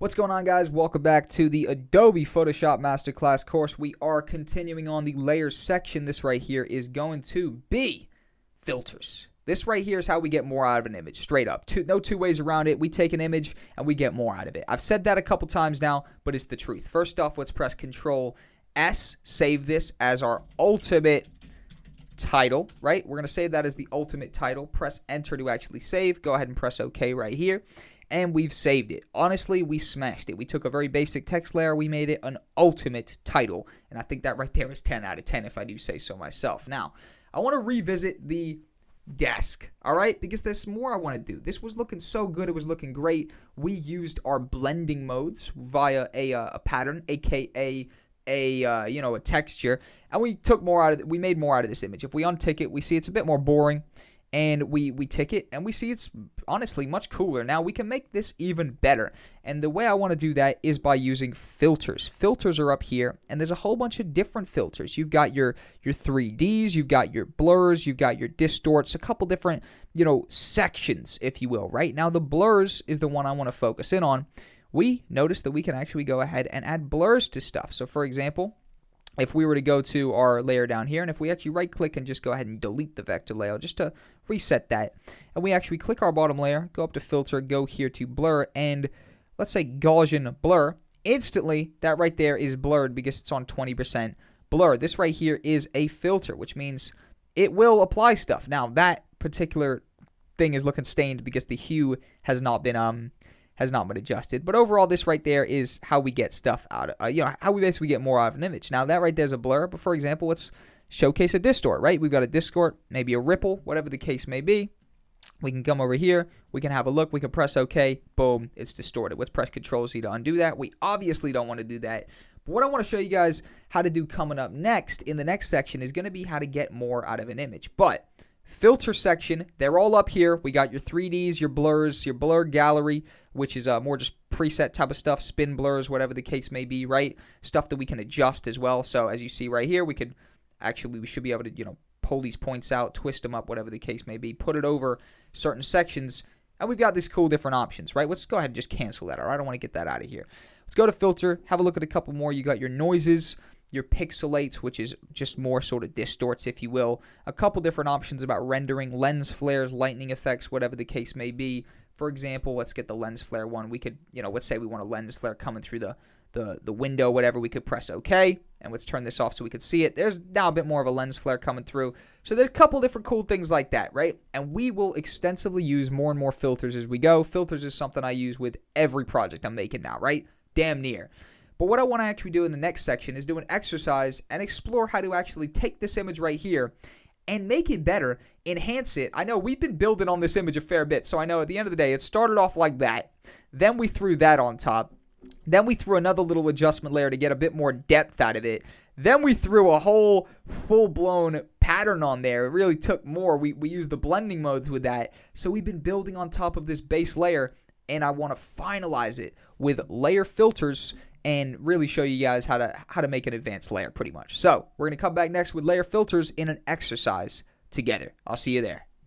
What's going on, guys? Welcome back to the Adobe Photoshop Masterclass course. We are continuing on the layers section. This right here is going to be filters. This right here is how we get more out of an image, straight up. No two ways around it. We take an image and we get more out of it. I've said that a couple times now, but it's the truth. First off, let's press Control S, save this as our ultimate title, right? We're going to save that as the ultimate title. Press Enter to actually save. Go ahead and press OK right here. And we've saved it. Honestly, we smashed it. We took a very basic text layer. We made it an ultimate title. And I think that right there is 10 out of 10 if I do say so myself. Now, I want to revisit the desk, all right? Because there's more I want to do. This was looking so good. It was looking great. We used our blending modes via a pattern, aka a texture, and we took more out of it. We made more out of this image. If we untick it, we see it's a bit more boring. And we tick it, and we see it's honestly much cooler. Now, we can make this even better. And the way I want to do that is by using filters. Filters are up here, and there's a whole bunch of different filters. You've got your 3Ds, you've got your blurs, you've got your distorts, a couple different, sections, if you will, right? Now, the blurs is the one I want to focus in on. We notice that we can actually go ahead and add blurs to stuff. So, for example, if we were to go to our layer down here, and if we actually right-click and just go ahead and delete the vector layer, just to reset that, and we actually click our bottom layer, go up to Filter, go here to Blur, and let's say Gaussian Blur, instantly, that right there is blurred because it's on 20% blur. This right here is a filter, which means it will apply stuff. Now, that particular thing is looking stained because the hue has not been adjusted. But overall, this right there is how we get stuff out of, how we basically get more out of an image. Now, that right there is a blur, but for example, let's showcase a distort, right? We've got a distort, maybe a ripple, whatever the case may be. We can come over here, we can have a look, we can press OK, boom, it's distorted. Let's press Control Z to undo that. We obviously don't want to do that. But what I want to show you guys how to do coming up next in the next section is going to be how to get more out of an image. But filter section, they're all up here. We got your 3Ds, your blurs, your blur gallery, which is more just preset type of stuff, spin blurs, whatever the case may be, right? Stuff that we can adjust as well. So as you see right here, we should be able to, pull these points out, twist them up, whatever the case may be, put it over certain sections, and we've got these cool different options, right? Let's go ahead and just cancel that, all right? I don't want to get that out of here. Let's go to Filter, have a look at a couple more. You got your noises, your pixelates, which is just more sort of distorts, if you will. A couple different options about rendering, lens flares, lightning effects, whatever the case may be. For example, let's get the lens flare one. We could, let's say we want a lens flare coming through the window, whatever. We could press OK, and let's turn this off so we can see it. There's now a bit more of a lens flare coming through. So there's a couple different cool things like that, right? And we will extensively use more and more filters as we go. Filters is something I use with every project I'm making now, right? Damn near. But what I want to actually do in the next section is do an exercise and explore how to actually take this image right here and make it better, enhance it. I know we've been building on this image a fair bit, so I know at the end of the day, it started off like that. Then we threw that on top. Then we threw another little adjustment layer to get a bit more depth out of it. Then we threw a whole full-blown pattern on there. It really took more. We used the blending modes with that. So we've been building on top of this base layer, and I want to finalize it with layer filters and really show you guys how to make an advanced layer pretty much. So we're going to come back next with layer filters in an exercise together. I'll see you there.